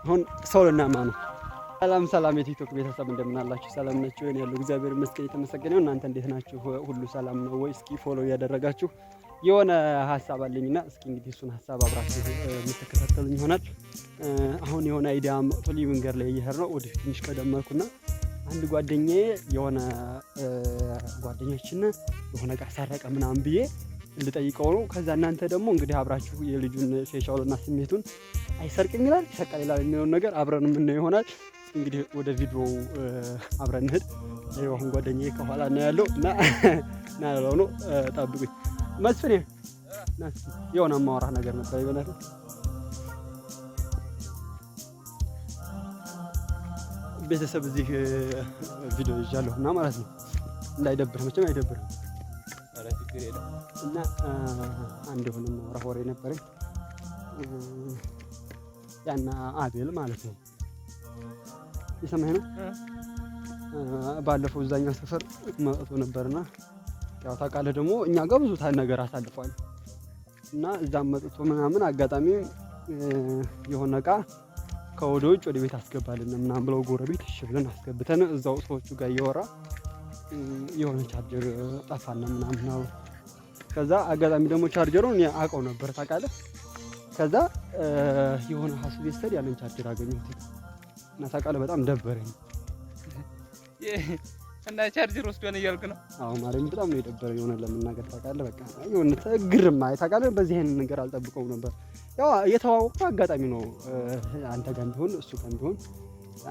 አሁን ሰው ልናማ ነው። ሰላም የቲክቶክ ቤተሰብ እንደምን አላችሁ? ሰላም ናችሁ? እኔ ያለው እግዚአብሔር ይመስገን የተመሰገነ ነው። እናንተ እንዴት ናችሁ? ሁሉ ሰላም ነው ወይ? እስኪ ፎሎ እያደረጋችሁ የሆነ ሀሳብ አለኝና እስኪ እንግዲህ እሱን ሀሳብ አብራችሁ የምትከታተሉኝ ይሆናል። አሁን የሆነ አይዲያ መጥቶልኝ መንገድ ላይ እየሄድን ነው። ወደ ትንሽ ቀደመኩና አንድ ጓደኛዬ የሆነ ጓደኛችን የሆነ ዕቃ ሰረቀ ምናምን ብዬ ልጠይቀው ነው። ከዛ እናንተ ደግሞ እንግዲህ አብራችሁ የልጁን ፌሻውልና ስሜቱን አይሰርቅም ይላል ይሰቃል ይላል የሚለውን ነገር አብረን የምናየው ይሆናል። እንግዲህ ወደ ቪዲዮ አብረን እንሂድ። አሁን ጓደኛዬ ከኋላ ነው ያለው እና ያለው ነው። ጠብቁኝ። መስፍኔ የሆነ ማውራት ነገር ነበር ይበላል። ቤተሰብ እዚህ ቪዲዮ ይዣለሁ እና ማለት ነው እንዳይደብር መቼም አይደብርም። እና አንድ የሆነ ማውራት ወሬ ነበረኝ ያና አቤል ማለት ነው ይሰማኝ ነው። ባለፈው እዛኛ ሰፈር መጥቶ ነበርና ያው ታውቃለህ ደግሞ እኛ ጋር ብዙ ነገር አሳልፏል እና እዛም መጥቶ ምናምን አጋጣሚ የሆነ ዕቃ ከወደ ውጭ ወደ ቤት አስገባልን ምናምን ብለው ጎረቤት እሺ ብለን አስገብተን እዛው ሰዎቹ ጋር እያወራ የሆነ ቻርጀር ጠፋና ምናምን ነው። ከዛ አጋጣሚ ደግሞ ቻርጀሩን እኔ አውቀው ነበር ታውቃለህ። ከዛ የሆነ ሀሳብ ይስተድ ያንን ቻርጀር አገኘሁት እና ታውቃለህ በጣም ደበረኝ። እና ቻርጀር ወስዶን እያልክ ነው? አዎ ማርያም በጣም ነው የደበረኝ የሆነ ለመናገር ታውቃለህ። በቃ የሆነ ተግርም ታውቃለህ። በዚህ አይነት ነገር አልጠብቀውም ነበር። ያው የተዋወቅነው አጋጣሚ ነው። አንተ ጋር ቢሆን እሱ ጋር ቢሆን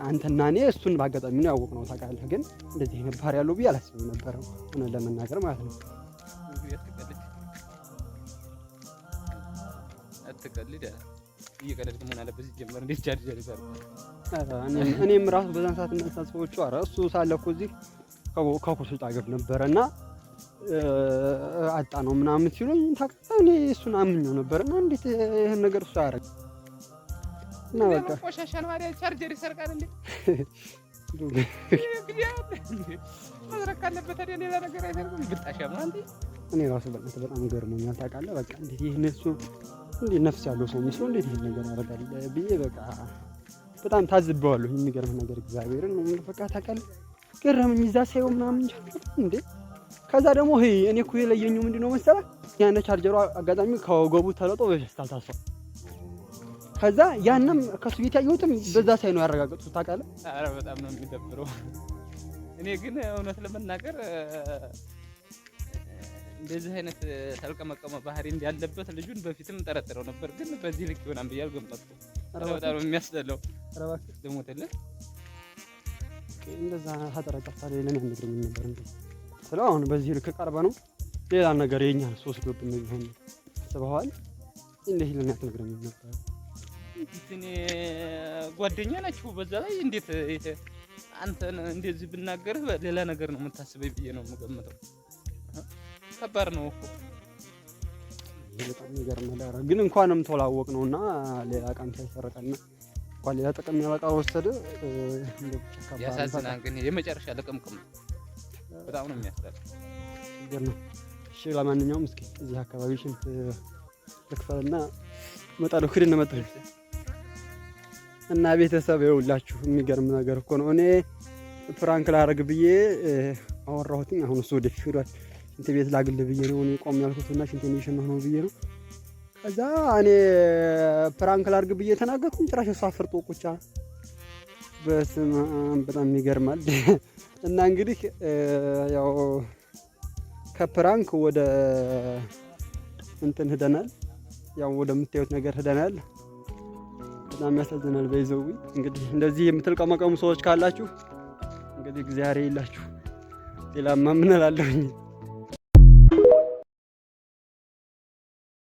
አንተና እኔ እሱን በአጋጣሚ ነው ያወቅነው ታውቃለህ። ግን እንደዚህ አይነት ባህሪ ያለው ብዬ አላስብም ነበር ሆነ ለመናገር ማለት ነው። አትቀልድ እየቀለድክ መሆን አለበት ሲጀመር እንዴት ቻርጀር ይሰራል? እኔም ራሱ በዛን ሰዓት እና ሰዎቹ ኧረ እሱ ሳለ እኮ እዚህ ከኩርሱ ጣገብ ነበረና አጣ ነው ምናምን ሲሉኝ ታውቃለህ እኔ እሱን አምኜው ነበርና እንዴት ይሄን ነገር እሱ ያደርግ እና በቃ ቆሻሻን ማለት ቻርጀር ይሰርቃል እንዴ? መዝረክ ካለበት አይደል ሌላ ነገር አይሰርቅም። ብጣሻማ እንዴ እኔ ራሱ በጣም ገርሞኛል ታውቃለህ። በቃ እንዴት ይሄን እሱ እንዴት ነፍስ ያለው ሰው መስሎ እንዴት ይሄን ነገር ያደርጋል ብዬ በቃ በጣም ታዝበዋለሁ። የሚገርም ነገር እግዚአብሔርን በቃ ታውቃለህ ገረመኝ። እዛ ሳይው ምናምን እንዴ ከዛ ደግሞ እኔ እኮ የለየኝው ምንድነው መሰለህ ያነ ቻርጀሩ አጋጣሚ ከወገቡ ተለጦ በፌስታል ታስሯል። ከዛ ያንም ከሱ ቤት ያየሁትም በዛ ሳይ ነው ያረጋገጥኩት ታውቃለህ። ኧረ በጣም ነው የሚደብረው። እኔ ግን እውነት ለመናገር እንደዚህ አይነት ተልቀመቀመ ባህሪ እንዳለበት ልጁን በፊትም ጠረጥረው ነበር፣ ግን በዚህ ልክ ይሆናል ብዬ አልገመትኩም። በጣም ነው የሚያስጠላው። እባክህ ደሞተልህ እንደዛ ሀጠረቀፋ ላይ ለምን እንደግረኝ ነበር እንዴ ስለ አሁን በዚህ ልክ ቀርበ ነው ሌላ ነገር የኛን ሶስት ግብ ነው ይሆን ተባዋል እንዴ ለምን አትነግረኝ ነበር? እኔ ጓደኛ ናችሁ በዛ ላይ እንዴት አንተን እንደዚህ ብናገርህ ሌላ ነገር ነው የምታስበኝ ብዬ ነው የምገምተው። ከባድ ነው እኮ በጣም ይገርማል። ግን እንኳንም ተላወቅ ነውና ሌላ ቃም ሳይሰረቀና እንኳን ሌላ ጥቅም ያመጣ ወሰደ እንደብቻ ያሳዝናል። ግን የመጨረሻ ለቀምቀም በጣም ነው የሚያስጠላው ነገር ነው። እሺ ለማንኛውም እስኪ እዚህ አካባቢ ሽንት ልክፈልና መጣለው ክድን መጣው እና ቤተሰብ ይኸውላችሁ የሚገርም ነገር እኮ ነው። እኔ ፍራንክ ላደርግ ብዬ አወራሁትኝ። አሁን እሱ ወደ ፊቷል ሽንት ቤት ላግል ብዬ ነው እኔ ቆም ያልኩትና ሽንቴን እየሸናሁ ነው ብዬ ነው። ከዛ እኔ ፍራንክ ላድርግ ብዬ ተናገርኩኝ። ጭራሽ እሱ አፍርጦ ቁጫ በስመ አብ በጣም ይገርማል። እና እንግዲህ ያው ከፕራንክ ወደ እንትን ሄደናል። ያው ወደምታዩት ነገር ሄደናል። በጣም ያሳዝናል። በይዘው እንግዲህ እንደዚህ የምትልቀመቀሙ ሰዎች ካላችሁ እንግዲህ እግዚአብሔር ይላችሁ። ሌላማ ምን እላለሁኝ?